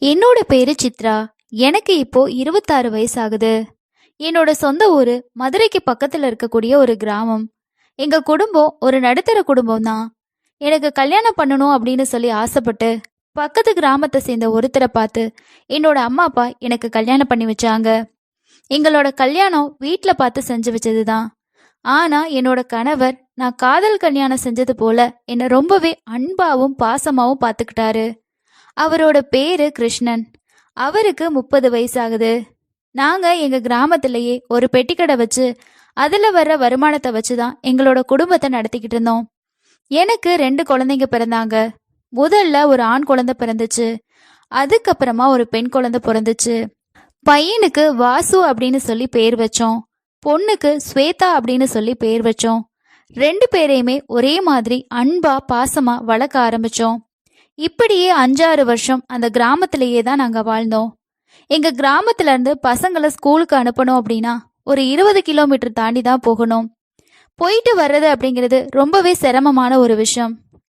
என்னோட பேரு சித்ரா. எனக்கு இப்போ 26 வயசாகுது. என்னோட சொந்த ஊரு மதுரைக்கு பக்கத்துல இருக்கக்கூடிய ஒரு கிராமம். எங்க குடும்பம் ஒரு நடுத்தர குடும்பம் தான். எனக்கு கல்யாணம் பண்ணணும் அப்படின்னு சொல்லி ஆசைப்பட்டு பக்கத்து கிராமத்தை சேர்ந்த ஒருத்தரை பார்த்து என்னோட அம்மா அப்பா எனக்கு கல்யாணம் பண்ணி வச்சாங்க. எங்களோட கல்யாணம் வீட்ல பார்த்து செஞ்சு வச்சதுதான். ஆனா என்னோட கணவர் நான் காதல் கல்யாணம் செஞ்சது போல என்னை ரொம்பவே அன்பாவும் பாசமாவும் பார்த்துக்கிட்டாரு. அவரோட பேரு கிருஷ்ணன். அவருக்கு 30 வயசாகுது. நாங்க எங்க கிராமத்திலேயே ஒரு பெட்டிக்கடை வச்சு அதுல வர்ற வருமானத்தை வச்சுதான் எங்களோட குடும்பத்தை நடத்திக்கிட்டு இருந்தோம். எனக்கு 2 குழந்தைங்க பிறந்தாங்க. முதல்ல ஒரு ஆண் குழந்தை பிறந்துச்சு. அதுக்கப்புறமா ஒரு பெண் குழந்தை பிறந்துச்சு. பையனுக்கு வாசு அப்படின்னு சொல்லி பேர் வச்சோம். பொண்ணுக்கு ஸ்வேதா அப்படின்னு சொல்லி பேர் வச்சோம். 2 பேரையுமே ஒரே மாதிரி அன்பா பாசமா வளர்க்க ஆரம்பிச்சோம். இப்படியே 5-6 வருஷம் அந்த கிராமத்திலேயே தான் நாங்க வாழ்ந்தோம். எங்க கிராமத்துல இருந்து பசங்களை ஸ்கூலுக்கு அனுப்பணும் அப்படின்னா ஒரு 20 கிலோமீட்டர் தாண்டி தான் போகணும். போயிட்டு வர்றது அப்படிங்கிறது ரொம்பவே சிரமமான ஒரு விஷயம்.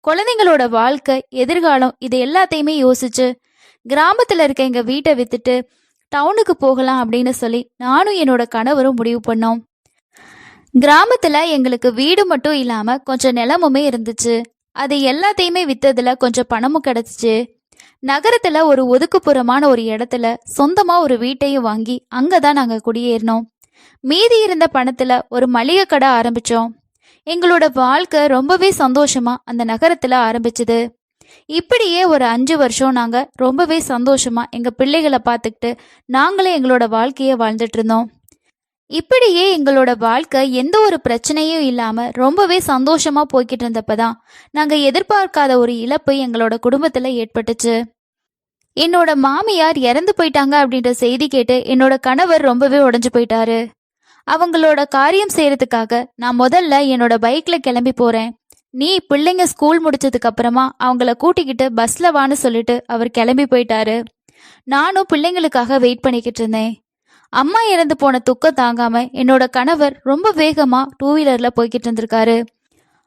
குழந்தைங்களோட வாழ்க்கை, எதிர்காலம் இது எல்லாத்தையுமே யோசிச்சு கிராமத்துல இருக்க எங்க வீட்டை வித்துட்டு டவுனுக்கு போகலாம் அப்படின்னு சொல்லி நானும் என்னோட கணவரும் முடிவு பண்ணோம். கிராமத்துல எங்களுக்கு வீடு மட்டும் இல்லாம கொஞ்சம் நிலமுமே இருந்துச்சு. அது எல்லாத்தையுமே வித்ததுல கொஞ்சம் பணமும் கிடைச்சிச்சு. நகரத்துல ஒரு ஒதுக்குப்புறமான ஒரு இடத்துல சொந்தமா ஒரு வீட்டையும் வாங்கி அங்கதான் நாங்க குடியேறினோம். மீதி இருந்த பணத்துல ஒரு மளிகை கடை ஆரம்பிச்சோம். எங்களோட வாழ்க்கை ரொம்பவே சந்தோஷமா அந்த நகரத்துல ஆரம்பிச்சுது. இப்படியே ஒரு 5 வருஷம் நாங்க ரொம்பவே சந்தோஷமா எங்க பிள்ளைகளை பார்த்துக்கிட்டு நாங்களே எங்களோட வாழ்க்கைய வாழ்ந்துட்டு இருந்தோம். இப்படியே எங்களோட வாழ்க்கை எந்த ஒரு பிரச்சனையும் இல்லாம ரொம்பவே சந்தோஷமா போய்கிட்டு இருந்தப்பதான் நாங்க எதிர்பார்க்காத ஒரு இழப்பு எங்களோட குடும்பத்துல ஏற்பட்டுச்சு. என்னோட மாமியார் இறந்து போயிட்டாங்க அப்படின்ற செய்தி கேட்டு என்னோட கணவர் ரொம்பவே உடைஞ்சு போயிட்டாரு. அவங்களோட காரியம் செய்யறதுக்காக நான் முதல்ல என்னோட பைக்ல கிளம்பி போறேன், நீ பிள்ளைங்க ஸ்கூல் முடிச்சதுக்கு அப்புறமா அவங்கள கூட்டிக்கிட்டு பஸ்ல வான்னு சொல்லிட்டு அவர் கிளம்பி போயிட்டாரு. நானும் பிள்ளைங்களுக்காக வெயிட் பண்ணிக்கிட்டு இருந்தேன். அம்மா இறந்து போன துக்கம் தாங்காம என்னோட கணவர் ரொம்ப வேகமா 2 வீலர்ல போய்கிட்டு இருந்திருக்காரு.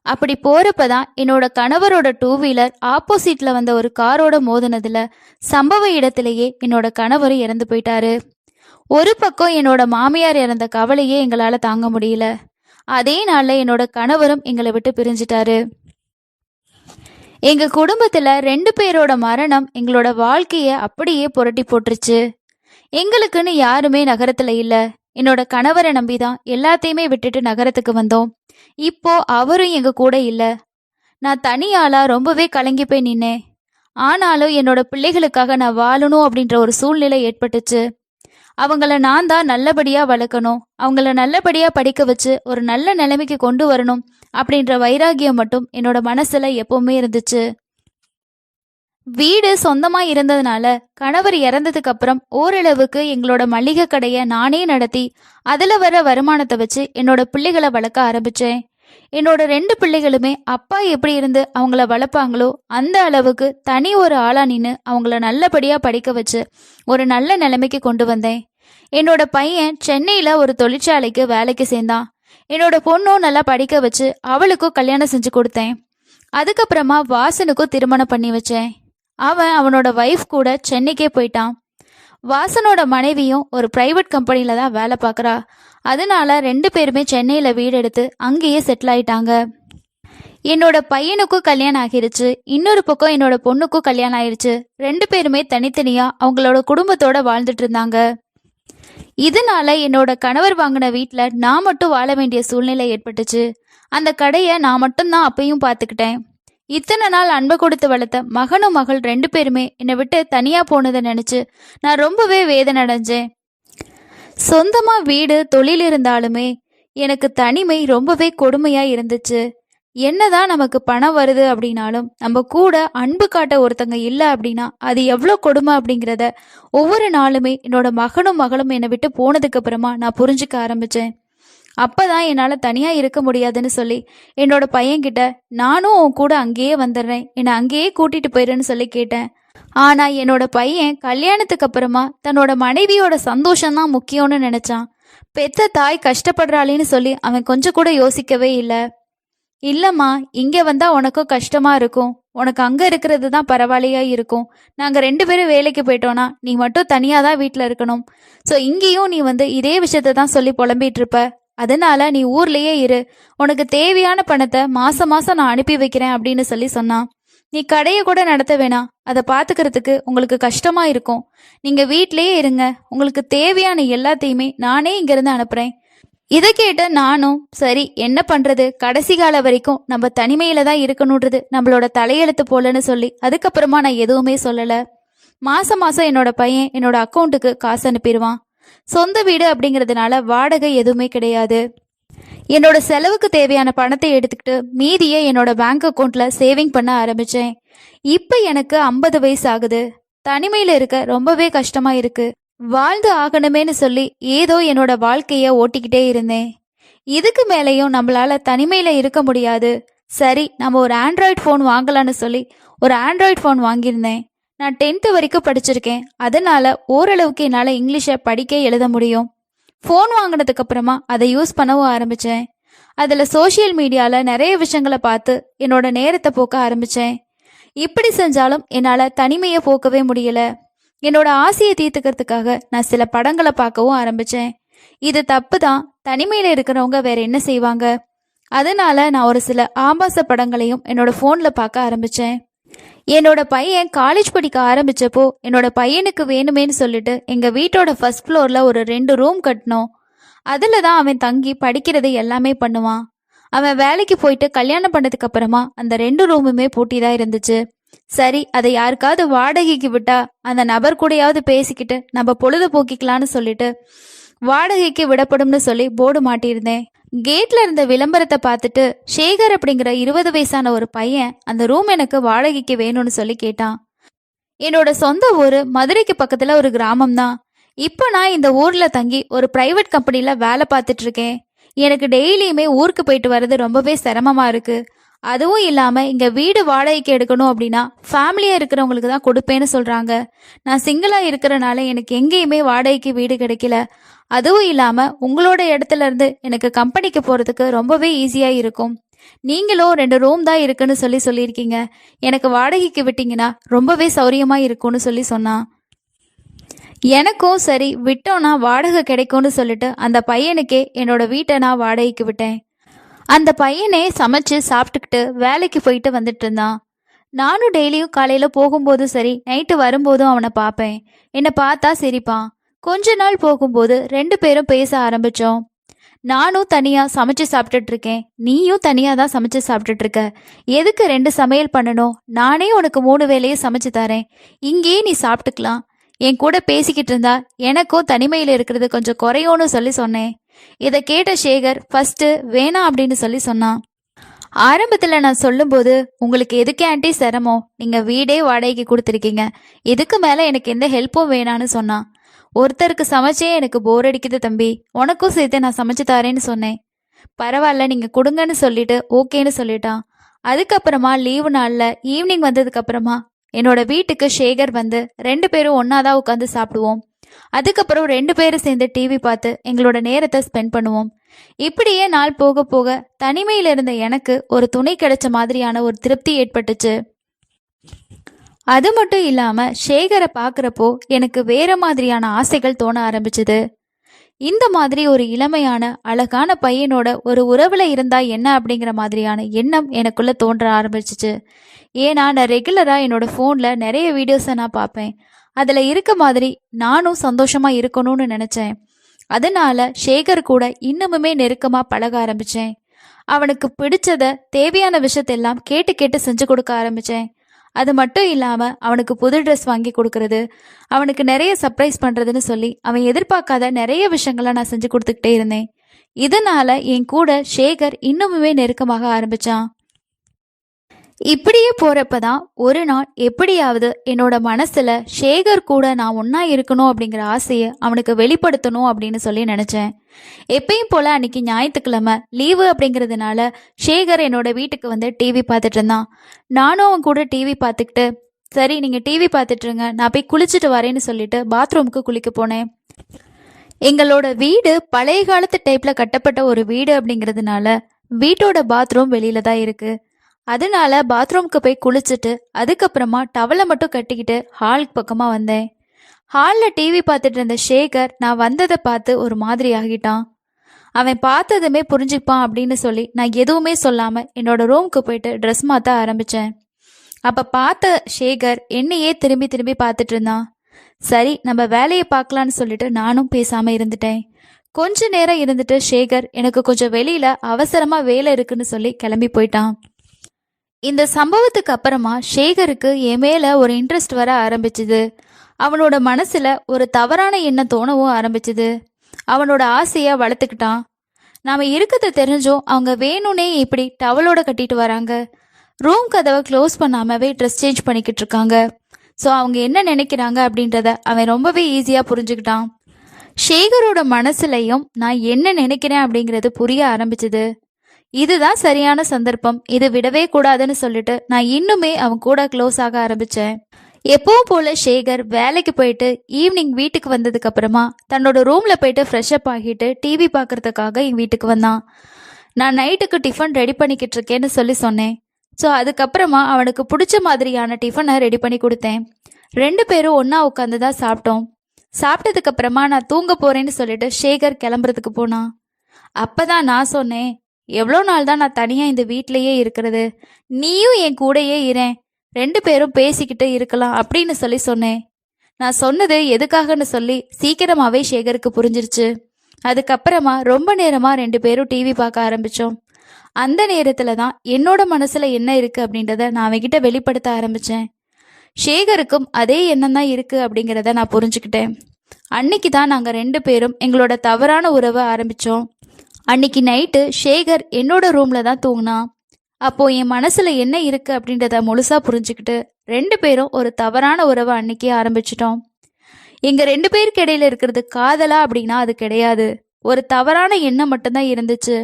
அப்படி போறப்பதான் என்னோட கணவரோட 2 வீலர் ஆப்போசிட்ல வந்த ஒரு காரோட மோதினதுல சம்பவ இடத்திலேயே என்னோட கணவர் இறந்து போயிட்டாரு. ஒரு பக்கம் என்னோட மாமியார் இறந்த கவலையே எங்களால தாங்க முடியல. அதே நாள்ல என்னோட கணவரும் எங்களை விட்டு பிரிஞ்சிட்டாரு. எங்க குடும்பத்துல 2 பேரோட மரணம் எங்களோட வாழ்க்கைய அப்படியே புரட்டி போட்டுருச்சு. எங்களுக்குன்னு யாருமே நகரத்துல இல்ல. என்னோட கணவரை நம்பிதான் எல்லாத்தையுமே விட்டுட்டு நகரத்துக்கு வந்தோம். இப்போ அவரும் எங்க கூட இல்ல. நான் தனியாளா ரொம்பவே கலங்கி போய் நின்னேன். ஆனாலும் என்னோட பிள்ளைகளுக்காக நான் வாழணும் அப்படின்ற ஒரு சூழ்நிலை ஏற்பட்டுச்சு. அவங்கள நான் தான் நல்லபடியா வளர்க்கணும், அவங்கள நல்லபடியா படிக்க வச்சு ஒரு நல்ல நிலைமைக்கு கொண்டு வரணும் அப்படின்ற வைராகியம் மட்டும் என்னோட மனசுல எப்பவுமே இருந்துச்சு. வீடு சொந்தமா இருந்ததுனால கணவர் இறந்ததுக்கு அப்புறம் ஓரளவுக்கு எங்களோட மளிகை கடையை நானே நடத்தி அதுல வர வருமானத்தை வச்சு என்னோட பிள்ளைகளை வளர்க்க ஆரம்பிச்சேன். என்னோட 2 பிள்ளைகளுமே அப்பா எப்படி இருந்து அவங்கள வளர்ப்பாங்களோ அந்த அளவுக்கு தனி ஒரு ஆளா நின்று அவங்கள நல்லபடியா படிக்க வச்சு ஒரு நல்ல நிலைமைக்கு கொண்டு வந்தேன். என்னோட பையன் சென்னையில ஒரு தொழிற்சாலைக்கு வேலைக்கு சேர்ந்தான். என்னோட பொண்ணும் நல்லா படிக்க வச்சு அவளுக்கும் கல்யாணம் செஞ்சு கொடுத்தேன். அதுக்கப்புறமா வாசனுக்கும் திருமணம் பண்ணி வச்சேன். அவன் அவனோட வைஃப் கூட சென்னைக்கே போயிட்டான். வாசனோட மனைவியும் ஒரு பிரைவேட் கம்பெனில தான் வேலை பார்க்குறா. அதனால 2 பேருமே சென்னையில வீடு எடுத்து அங்கேயே செட்டில் ஆயிட்டாங்க. என்னோட பையனுக்கும் கல்யாணம் ஆகிருச்சு. இன்னொரு பக்கம் என்னோட பொண்ணுக்கும் கல்யாணம் ஆயிடுச்சு. 2 பேருமே தனித்தனியா அவங்களோட குடும்பத்தோட வாழ்ந்துட்டு இருந்தாங்க. இதனால என்னோட கணவர் வாங்கின வீட்டில் நான் மட்டும் வாழ வேண்டிய சூழ்நிலை ஏற்பட்டுச்சு. அந்த கடையை நான் மட்டும்தான் அப்பையும் பார்த்துக்கிட்டேன். இத்தனை நாள் அன்பை கொடுத்து வளர்த்த மகனும் மகள் 2 பேருமே என்னை விட்டு தனியா போனதை நினைச்சு நான் ரொம்பவே வேதனை அடைஞ்சேன். சொந்தமா வீடு தொழில் இருந்தாலுமே எனக்கு தனிமை ரொம்பவே கொடுமையா இருந்துச்சு. என்னதான் நமக்கு பணம் வருது அப்படின்னாலும் நம்ம கூட அன்பு காட்ட ஒருத்தங்க இல்லை அப்படின்னா அது எவ்வளோ கொடுமை அப்படிங்கிறத ஒவ்வொரு நாளுமே என்னோட மகனும் மகளும் என்னை விட்டு போனதுக்கு அப்புறமா நான் புரிஞ்சுக்க ஆரம்பிச்சேன். அப்பதான் என்னால தனியா இருக்க முடியாதுன்னு சொல்லி என்னோட பையன்கிட்ட நானும் உன் கூட அங்கேயே வந்துடுறேன், என்னை அங்கேயே கூட்டிட்டு போயிடுன்னு சொல்லி கேட்டேன். ஆனா என்னோட பையன் கல்யாணத்துக்கு அப்புறமா தன்னோட மனைவியோட சந்தோஷம்தான் முக்கியம்னு நினைச்சான். பெத்த தாய் கஷ்டப்படுறாளேன்னு சொல்லி அவன் கொஞ்சம் கூட யோசிக்கவே இல்லை. இல்லம்மா, இங்க வந்தா உனக்கும் கஷ்டமா இருக்கும். உனக்கு அங்க இருக்கிறது தான் பரவாயில்லையா இருக்கும். நாங்க 2 பேரும் வேலைக்கு போயிட்டோம்னா, நீ மட்டும் தனியா தான் வீட்ல இருக்கணும். ஸோ இங்கேயும் நீ வந்து இதே விஷயத்த தான் சொல்லி புலம்பிட்டு இருப்ப. அதனால நீ ஊர்லயே இரு. உனக்கு தேவையான பணத்தை மாசம் மாசம் நான் அனுப்பி வைக்கிறேன் அப்படின்னு சொல்லி சொன்னான். நீ கடையை கூட நடத்த வேணாம். அதை பாத்துக்கிறதுக்கு உங்களுக்கு கஷ்டமா இருக்கும். நீங்க வீட்லயே இருங்க. உங்களுக்கு தேவையான எல்லாத்தையுமே நானே இங்கிருந்து அனுப்புறேன். இதை கேட்ட நானும் சரி என்ன பண்றது, கடைசி கால வரைக்கும் நம்ம தனிமையில தான் இருக்கணுன்றது நம்மளோட தலையெழுத்து போலன்னு சொல்லி அதுக்கப்புறமா நான் எதுவுமே சொல்லல. மாசம் மாசம் என்னோட பையன் என்னோட அக்கௌண்ட்டுக்கு காசு அனுப்பிடுவான். சொந்த வீடு அப்படிங்கிறதுனால வாடகை எதுவுமே கிடையாது. என்னோட செலவுக்கு தேவையான பணத்தை எடுத்துக்கிட்டு மீதியை என்னோட பேங்க் அக்கௌண்ட்ல சேவிங் பண்ண ஆரம்பிச்சேன். இப்ப எனக்கு 50 வயசு ஆகுது. தனிமையில இருக்க ரொம்பவே கஷ்டமா இருக்கு. வாழ்ந்து ஆகணுமேனு சொல்லி ஏதோ என்னோட வாழ்க்கைய ஓட்டிக்கிட்டே இருந்தேன். இதுக்கு மேலேயும் நம்மளால தனிமையில இருக்க முடியாது. சரி நம்ம ஒரு ஆண்ட்ராய்டு ஃபோன் வாங்கலான்னு சொல்லி ஒரு ஆண்ட்ராய்டு ஃபோன் வாங்கியிருந்தேன். நான் 10th வரைக்கும் படிச்சிருக்கேன். அதனால ஓரளவுக்கு என்னால் இங்கிலீஷை படிக்க எழுத முடியும். ஃபோன் வாங்கினதுக்கு அப்புறமா அதை யூஸ் பண்ணவும் ஆரம்பித்தேன். அதில் சோஷியல் மீடியாவில் நிறைய விஷயங்களை பார்த்து என்னோட நேரத்தை போக்க ஆரம்பித்தேன். இப்படி செஞ்சாலும் என்னால் தனிமையை போக்கவே முடியல. என்னோட ஆசையை தீர்த்துக்கிறதுக்காக நான் சில படங்களை பார்க்கவும் ஆரம்பித்தேன். இது தப்பு தான். தனிமையில் இருக்கிறவங்க வேற என்ன செய்வாங்க? அதனால நான் ஒரு சில ஆபாச படங்களையும் என்னோட ஃபோனில் பார்க்க ஆரம்பித்தேன். என்னோட பையன் காலேஜ் படிக்க ஆரம்பிச்சப்போ என்னோட பையனுக்கு வேணுமேன்னு சொல்லிட்டு எங்கள் வீட்டோட ஃபர்ஸ்ட் ஃப்ளோரில் ஒரு 2 ரூம் கட்டினோம். அதில் தான் அவன் தங்கி படிக்கிறது எல்லாமே பண்ணுவான். அவன் வேலைக்கு போயிட்டு கல்யாணம் பண்ணதுக்கு அப்புறமா அந்த 2 ரூமுமே பூட்டி தான் இருந்துச்சு. சரி அதை யாருக்காவது வாடகைக்கு விட்டா அந்த நபர் கூடயாவது பேசிக்கிட்டு நம்ம பொழுது போக்கிக்கலான்னு சொல்லிட்டு வாடகைக்கு விடப்படும்னு சொல்லி போர்டு மாட்டியிருந்தேன். கேட்ல இருந்த விளம்பரத்தை பார்த்துட்டு சேகர் அப்படிங்கிற 20 வயசான ஒரு பையன் அந்த ரூம் எனக்கு வாடகைக்கு வேணும்னு சொல்லி கேட்டான். என்னோட சொந்த ஊர் மதுரைக்கு பக்கத்துல ஒரு கிராமம் தான். இப்போ நான் இந்த ஊர்ல தங்கி ஒரு பிரைவேட் கம்பெனில வேலை பார்த்துட்டு இருக்கேன். எனக்கு டெய்லியுமே ஊருக்கு போயிட்டு வர்றது ரொம்பவே சிரமமா இருக்கு. அதுவும் இல்லாம இங்க வீடு வாடகைக்கு எடுக்கணும் அப்படின்னா ஃபேமிலியா இருக்கிறவங்களுக்கு தான் கொடுப்பேன்னு சொல்றாங்க. நான் சிங்கிளா இருக்கிறனால எனக்கு எங்கேயுமே வாடகைக்கு வீடு கிடைக்கல. அதுவும் இல்லாம உங்களோட இடத்துல இருந்து எனக்கு கம்பெனிக்கு போறதுக்கு ரொம்பவே ஈஸியா இருக்கும். நீங்களும் 2 ரூம் தான் இருக்குன்னு சொல்லியிருக்கீங்க. எனக்கு வாடகைக்கு விட்டீங்கன்னா ரொம்பவே சௌரியமா இருக்கும்னு சொன்னான். எனக்கும் சரி விட்டோன்னா வாடகை கிடைக்கும்னு சொல்லிட்டு அந்த பையனுக்கே என்னோட வீட்டை நான் வாடகைக்கு விட்டேன். அந்த பையனே சமைச்சு சாப்பிட்டுக்கிட்டு வேலைக்கு போயிட்டு வந்துட்டு இருந்தான். நானும் டெய்லியும் காலையில போகும்போதும் சரி நைட்டு வரும்போதும் அவனை பார்ப்பேன். என்னை பார்த்தா சிரிப்பான். கொஞ்ச நாள் போகும்போது 2 பேரும் பேச ஆரம்பிச்சோம். நானும் தனியா சமைச்சு சாப்பிட்டுட்டு இருக்கேன், நீயும் தனியா தான் சமைச்சு சாப்பிட்டுட்டு இருக்க. எதுக்கு 2 சமையல் பண்ணணும்? நானே உனக்கு 3 வேளையே சமைச்சு தரேன். இங்கேயே நீ சாப்பிட்டுக்கலாம். என் கூட பேசிக்கிட்டு இருந்தா எனக்கும் தனிமையில் இருக்கிறது கொஞ்சம் குறையும்னு சொன்னேன். இதை கேட்ட சேகர் ஃபர்ஸ்ட் வேணாம் அப்படின்னு சொன்னான். ஆரம்பத்தில் நான் சொல்லும்போது உங்களுக்கு எதுக்கு ஆண்டி சிரமம், நீங்க வீடே வாடகைக்கு கொடுத்துருக்கீங்க, இதுக்கு மேல எனக்கு எந்த ஹெல்ப்பும் வேணான்னு சொன்னான். ஒருத்தருக்கு சமைச்சே எனக்கு போர் அடிக்குது தம்பி, உனக்கும் சேர்த்து நான் சமைச்சு தரேன்னு சொன்னேன். பரவாயில்ல நீங்க கொடுங்கன்னு சொல்லிட்டு ஓகேன்னு சொல்லிட்டான். அதுக்கப்புறமா லீவு நாள்ல ஈவினிங் வந்ததுக்கு அப்புறமா என்னோட வீட்டுக்கு சேகர் வந்து 2 பேரும் ஒன்னாதான் உட்காந்து சாப்பிடுவோம். அதுக்கப்புறம் 2 பேரும் சேர்ந்து டிவி பார்த்து எங்களோட நேரத்தை ஸ்பெண்ட் பண்ணுவோம். இப்படியே நாள் போக போக தனிமையில இருந்த எனக்கு ஒரு துணை கிடைச்ச மாதிரியான ஒரு திருப்தி ஏற்பட்டுச்சு. அது மட்டும் இல்லாம சேகரை பார்க்குறப்போ எனக்கு வேற மாதிரியான ஆசைகள் தோண ஆரம்பிச்சுது. இந்த மாதிரி ஒரு இளமையான அழகான பையனோட ஒரு உறவுல இருந்தா என்ன அப்படிங்கிற மாதிரியான எண்ணம் எனக்குள்ள தோன்ற ஆரம்பிச்சிச்சு. ஏன்னா நான் ரெகுலரா என்னோட ஃபோன்ல நிறைய வீடியோஸை நான் பார்ப்பேன். அதுல இருக்க மாதிரி நானும் சந்தோஷமா இருக்கணும்னு நினைச்சேன். அதனால சேகர் கூட இன்னுமுமே நெருக்கமா பழக ஆரம்பிச்சேன். அவனுக்கு பிடிச்சத தேவையான விஷயத்தெல்லாம் கேட்டு கேட்டு செஞ்சு கொடுக்க ஆரம்பிச்சேன். அது மட்டும் இல்லாம அவனுக்கு புது ட்ரெஸ் வாங்கி கொடுக்கறது, அவனுக்கு நிறைய சர்ப்ரைஸ் பண்றதுன்னு சொல்லி அவன் எதிர்பார்க்காத நிறைய விஷயங்களை நான் செஞ்சு கொடுத்துக்கிட்டே இருந்தேன். இதனால என் கூட சேகர் இன்னுமுமே நெருக்கமாக ஆரம்பிச்சான். இப்படியே போறப்பதான் ஒரு நாள் எப்படியாவது என்னோட மனசுல சேகர் கூட நான் ஒன்னா இருக்கணும் அப்படிங்கிற ஆசையை அவனுக்கு வெளிப்படுத்தணும் அப்படின்னு நினைச்சேன். எப்பயும் போல அன்னைக்கு ஞாயிற்றுக்கிழமை லீவு அப்படிங்கிறதுனால சேகர் என்னோட வீட்டுக்கு வந்து டிவி பார்த்துட்டு இருந்தான். நானும் அவன் கூட டிவி பார்த்துக்கிட்டு சரி நீங்க டிவி பார்த்துட்டு இருங்க, நான் போய் குளிச்சுட்டு வரேன்னு சொல்லிட்டு பாத்ரூமுக்கு குளிக்க போனேன். எங்களோட வீடு பழைய காலத்து டைப்ல கட்டப்பட்ட ஒரு வீடு அப்படிங்கிறதுனால வீட்டோட பாத்ரூம் வெளியில தான் இருக்கு. அதனால பாத்ரூம்க்கு போய் குளிச்சுட்டு அதுக்கப்புறமா டவலை மட்டும் கட்டிக்கிட்டு ஹால் பக்கமா வந்தேன். ஹால்ல டிவி பார்த்துட்டு இருந்த சேகர் நான் வந்ததை பார்த்து ஒரு மாதிரி ஆகிட்டான். அவன் பார்த்ததுமே புரிஞ்சுப்பான் அப்படின்னு சொல்லி நான் எதுவுமே சொல்லாம என்னோட ரூமுக்கு போயிட்டு ட்ரெஸ் மாற்ற ஆரம்பிச்சேன். அப்ப பார்த்த சேகர் என்னையே திரும்பி திரும்பி பார்த்துட்டு இருந்தான். சரி, நம்ம வேலையை பார்க்கலான்னு சொல்லிட்டு நானும் பேசாம இருந்துட்டேன். கொஞ்ச நேரம் இருந்துட்டு சேகர் எனக்கு கொஞ்சம் வெளியில அவசரமா வேலை இருக்குன்னு சொல்லி கிளம்பி போயிட்டான். இந்த சம்பவத்துக்கு அப்புறமா சேகருக்கு என் மேல ஒரு இன்ட்ரெஸ்ட் வர ஆரம்பிச்சுது. அவனோட மனசுல ஒரு தவறான எண்ணம் தோணவும் ஆரம்பிச்சுது. அவனோட ஆசையை வளர்த்துக்கிட்டான். நாம இருக்கிறத தெரிஞ்சும் அவங்க வேணும்னே இப்படி டவலோட கட்டிட்டு வராங்க. ரூம் கதவை க்ளோஸ் பண்ணாமவே ட்ரெஸ் சேஞ்ச் பண்ணிக்கிட்டு இருக்காங்க. ஸோ அவங்க என்ன நினைக்கிறாங்க அப்படின்றத அவன் ரொம்பவே ஈஸியாக புரிஞ்சுக்கிட்டான். சேகரோட மனசுலையும் நான் என்ன நினைக்கிறேன் அப்படிங்கிறது புரிய ஆரம்பிச்சுது. இதுதான் சரியான சந்தர்ப்பம், இது விடவே கூடாதுன்னு சொல்லிட்டு நான் இன்னுமே அவன் கூட க்ளோஸ் ஆக ஆரம்பிச்சேன். எப்பவும் போல சேகர் வேலைக்கு போயிட்டு ஈவினிங் வீட்டுக்கு வந்ததுக்கு அப்புறமா தன்னோட ரூம்ல போயிட்டு ஃப்ரெஷ் அப் ஆகிட்டு டிவி பார்க்கறதுக்காக என் வீட்டுக்கு வந்தான். நான் நைட்டுக்கு டிஃபன் ரெடி பண்ணிக்கிட்டு இருக்கேன்னு சொல்லி சொன்னேன். ஸோ அதுக்கப்புறமா அவனுக்கு பிடிச்ச மாதிரியான டிஃபனை ரெடி பண்ணி கொடுத்தேன். 2 பேரும் ஒன்றா உட்காந்து தான் சாப்பிட்டோம். சாப்பிட்டதுக்கு அப்புறமா நான் தூங்க போறேன்னு சொல்லிட்டு சேகர் கிளம்புறதுக்கு போனான். அப்பதான் நான் சொன்னேன், எவ்வளோ நாள் தான் நான் தனியாக இந்த வீட்டிலையே இருக்கிறது, நீயும் என் கூடயே இரேன், 2 பேரும் பேசிக்கிட்டு இருக்கலாம் அப்படின்னு சொல்லி சொன்னேன். நான் சொன்னது எதுக்காகன்னு சொல்லி சீக்கிரமாவே சேகருக்கு புரிஞ்சிருச்சு. அதுக்கப்புறமா ரொம்ப நேரமா 2 பேரும் டிவி பார்க்க ஆரம்பிச்சோம். அந்த நேரத்துல தான் என்னோட மனசுல என்ன இருக்கு அப்படின்றத நான் அவன்கிட்ட வெளிப்படுத்த ஆரம்பிச்சேன். சேகருக்கும் அதே எண்ணம் தான் இருக்கு அப்படிங்கிறத நான் புரிஞ்சுக்கிட்டேன். அன்னைக்கு தான் நாங்கள் 2 பேரும் எங்களோட தவறான உறவை ஆரம்பிச்சோம். அன்னைக்கு நைட்டு சேகர் என்னோட ரூம்ல தான் தூங்கினான். அப்போ என் மனசுல என்ன இருக்கு அப்படின்றத முழுசா புரிஞ்சுக்கிட்டு 2 பேரும் ஒரு தவறான உறவை அன்னைக்கே ஆரம்பிச்சிட்டோம். எங்க 2 பேருக்கு இடையில இருக்கிறது காதலா அப்படின்னா அது கிடையாது, ஒரு தவறான எண்ணம் மட்டும்தான் இருந்துச்சு.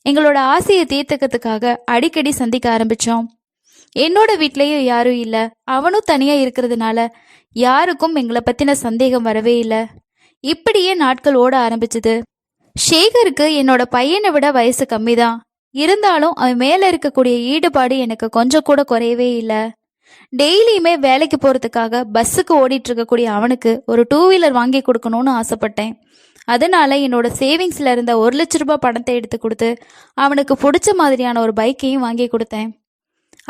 எங்களோட ஆசையை தீர்த்துக்கிறதுக்காக அடிக்கடி சந்திக்க ஆரம்பிச்சோம். என்னோட வீட்லயும் யாரும் இல்லை, அவனும் தனியா இருக்கிறதுனால யாருக்கும் எங்களை பத்தின சந்தேகம் வரவே இல்லை. இப்படியே நாட்கள் ஓட ஆரம்பிச்சது. சேகருக்கு என்னோட பையனை விட வயசு கம்மிதான். இருந்தாலும் அவன் மேல இருக்கக்கூடிய ஈடுபாடு எனக்கு கொஞ்சம் கூட குறையவே இல்லை. டெய்லியுமே வேலைக்கு போறதுக்காக பஸ்ஸுக்கு ஓடிட்டு இருக்கக்கூடிய அவனுக்கு ஒரு 2 வீலர் வாங்கி கொடுக்கணும்னு ஆசைப்பட்டேன். அதனால என்னோட சேவிங்ஸ்ல இருந்த 1 லட்ச ரூபாய் பணத்தை எடுத்து கொடுத்து அவனுக்கு பிடிச்ச மாதிரியான ஒரு பைக்கையும் வாங்கி கொடுத்தேன்.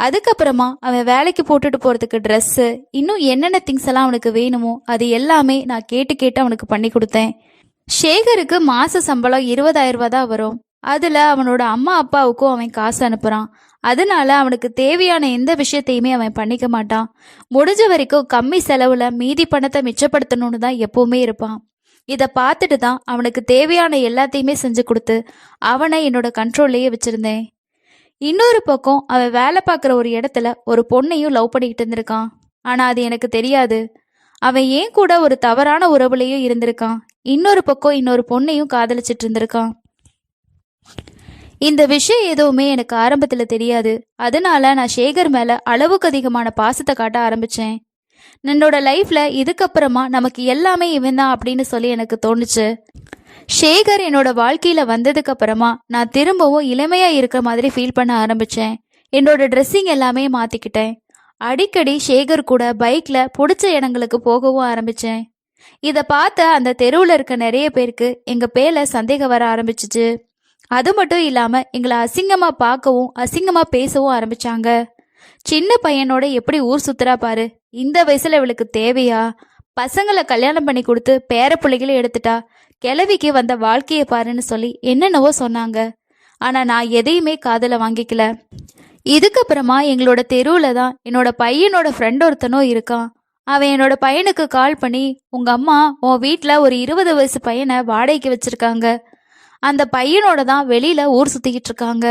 அதுக்கப்புறமா அவன் வேலைக்கு போட்டுட்டு போறதுக்கு ட்ரெஸ்ஸு, இன்னும் என்னென்ன திங்ஸ் எல்லாம் அவனுக்கு வேணுமோ அது எல்லாமே நான் கேட்டு கேட்டு அவனுக்கு பண்ணி கொடுத்தேன். சேகருக்கு மாச சம்பளம் 20,000 ரூபாய் தான் வரும். அதுல அவனோட அம்மா அப்பாவுக்கும் அவன் காசு அனுப்புறான். அதனால அவனுக்கு தேவையான எந்த விஷயத்தையுமே அவன் பண்ணிக்க மாட்டான். முடிஞ்ச வரைக்கும் கம்மி செலவுல மீதி பணத்தை மிச்சப்படுத்தணும்னு தான் எப்பவுமே இருப்பான். இதை பார்த்துட்டு தான் அவனுக்கு தேவையான எல்லாத்தையுமே செஞ்சு கொடுத்து அவனை என்னோட கண்ட்ரோல்லையே வச்சிருந்தேன். இன்னொரு பக்கம் அவன் வேலை பார்க்குற ஒரு இடத்துல ஒரு பொண்ணையும் லவ் பண்ணிக்கிட்டு இருந்திருக்கான். ஆனா அது எனக்கு தெரியாது. அவன் ஏன் கூட ஒரு தவறான உறவுலையும் இருந்திருக்கான். இன்னொரு பக்கம் இன்னொரு பொண்ணையும் காதலிச்சிட்டு இருந்திருக்கான். இந்த விஷயம் எதுவுமே எனக்கு ஆரம்பத்துல தெரியாது. அதனால நான் சேகர் மேல அளவுக்கு அதிகமான பாசத்தை காட்ட ஆரம்பிச்சேன். என்னோட லைஃப்ல இதுக்கப்புறமா நமக்கு எல்லாமே இவன் தான் அப்படின்னு சொல்லி எனக்கு தோணுச்சு. சேகர் என்னோட வாழ்க்கையில வந்ததுக்கு அப்புறமா நான் திரும்பவும் இளமையா இருக்கிற மாதிரி ஃபீல் பண்ண ஆரம்பிச்சேன். என்னோட ட்ரெஸ்ஸிங் எல்லாமே மாத்திக்கிட்டேன். அடிக்கடி சேகர் கூட பைக்ல பிடிச்ச இடங்களுக்கு போகவும் ஆரம்பிச்சேன். இதை பார்த்த அந்த தெருவில் இருக்க நிறைய பேருக்கு எங்க பேர்ல சந்தேகம் வர ஆரம்பிச்சிச்சு. அது மட்டும் இல்லாம எங்களை அசிங்கமா பார்க்கவும் அசிங்கமா பேசவும் ஆரம்பிச்சாங்க. சின்ன பையனோட எப்படி ஊர் சுத்துறா பாரு, இந்த வயசுல இவளுக்கு தேவையா, பசங்களை கல்யாணம் பண்ணி கொடுத்து பேர பிள்ளைகளை எடுத்துட்டா, கிழவிக்கு வந்த வாழ்க்கையை பாருன்னு சொல்லி என்னென்னவோ சொன்னாங்க. ஆனா நான் எதையுமே காதல வாங்கிக்கல. இதுக்கப்புறமா எங்களோட தெருவுல தான் என்னோட பையனோட ஃப்ரெண்ட் ஒருத்தனும் இருக்கான். அவன் என்னோட பையனுக்கு கால் பண்ணி, உங்க அம்மா உன் வீட்டுல ஒரு 20 வயசு பையனை வாடகைக்கு வச்சிருக்காங்க, அந்த பையனோட தான் வெளியில ஊர் சுத்திக்கிட்டு இருக்காங்க,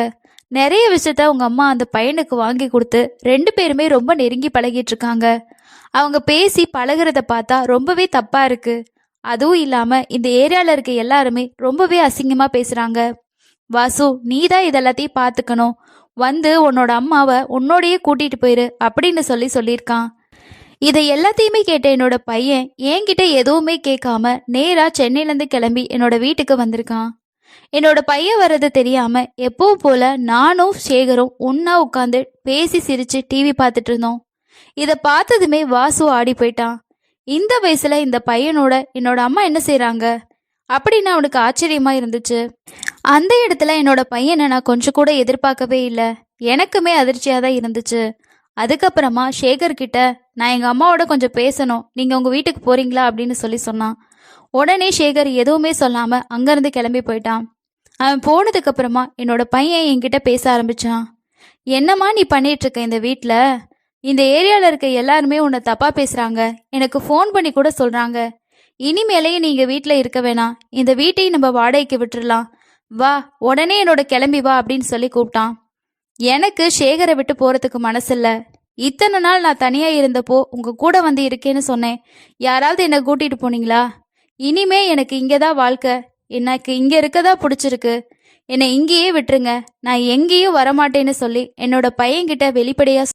நிறைய விஷயத்த உங்க அம்மா அந்த பையனுக்கு வாங்கி கொடுத்து 2 பேருமே ரொம்ப நெருங்கி பழகிட்டு இருக்காங்க, அவங்க பேசி பழகிறத பார்த்தா ரொம்பவே தப்பா இருக்கு, அதுவும் இல்லாம இந்த ஏரியால இருக்க எல்லாருமே ரொம்பவே அசிங்கமா பேசுறாங்க, வாசு நீ தான் இதெல்லாத்தையும் பார்த்துக்கணும், வந்து உன்னோட அம்மாவை உன்னோடையே கூட்டிட்டு போயிரு அப்படின்னு சொல்லியிருக்கான். இதை எல்லாத்தையுமே கேட்ட என்னோட பையன் என்கிட்ட எதுவுமே கேட்காம நேரா சென்னையிலேருந்து கிளம்பி என்னோட வீட்டுக்கு வந்திருக்கான். என்னோட பையன் வர்றது தெரியாம எப்பவும் போல நானும் சேகரும் ஒன்னா உட்காந்து பேசி சிரிச்சு டிவி பார்த்துட்டு இருந்தோம். இதை பார்த்ததுமே வாசு ஆடி போயிட்டான். இந்த வயசுல இந்த பையனோட என்னோட அம்மா என்ன செய்றாங்க அப்படின்னு அவனுக்கு ஆச்சரியமா இருந்துச்சு. அந்த இடத்துல என்னோட பையனை நான் கொஞ்சம் கூட எதிர்பார்க்கவே இல்லை. எனக்குமே அதிர்ச்சியாக தான் இருந்துச்சு. அதுக்கப்புறமா சேகர் கிட்ட நான் எங்கள் அம்மாவோட கொஞ்சம் பேசணும், நீங்கள் உங்கள் வீட்டுக்கு போறீங்களா அப்படின்னு சொன்னான். உடனே சேகர் எதுவுமே சொல்லாமல் அங்கேருந்து கிளம்பி போயிட்டான். அவன் போனதுக்கு அப்புறமா என்னோட பையன் என்கிட்ட பேச ஆரம்பிச்சான். என்னம்மா நீ பண்ணிட்டு இருக்க இந்த வீட்டில்? இந்த ஏரியாவில் இருக்க எல்லாருமே உன்னை தப்பா பேசுறாங்க, எனக்கு ஃபோன் பண்ணி கூட சொல்றாங்க. இனிமேலேயும் நீங்க வீட்டில் இருக்க வேணாம், இந்த வீட்டையும் நம்ம வாடகைக்கு விட்டுறலாம், வா உடனே என்னோட கிளம்பி வா அப்படின்னு சொல்லி கூப்பிட்டான். எனக்கு சேகரை விட்டு போறதுக்கு மனசில்ல. இத்தனை நாள் நான் தனியா இருந்தப்போ உங்க கூட வந்து இருக்கேன்னு சொன்னேன். யாராவது என்னை கூட்டிட்டு போனீங்களா? இனிமே எனக்கு இங்கதான் வாழ்க்கை, எனக்கு இங்க இருக்கதா பிடிச்சிருக்கு, என்னை இங்கேயே விட்டுருங்க, நான் எங்கேயும் வரமாட்டேன்னு சொல்லி என்னோட பையன்கிட்ட வெளிப்படையா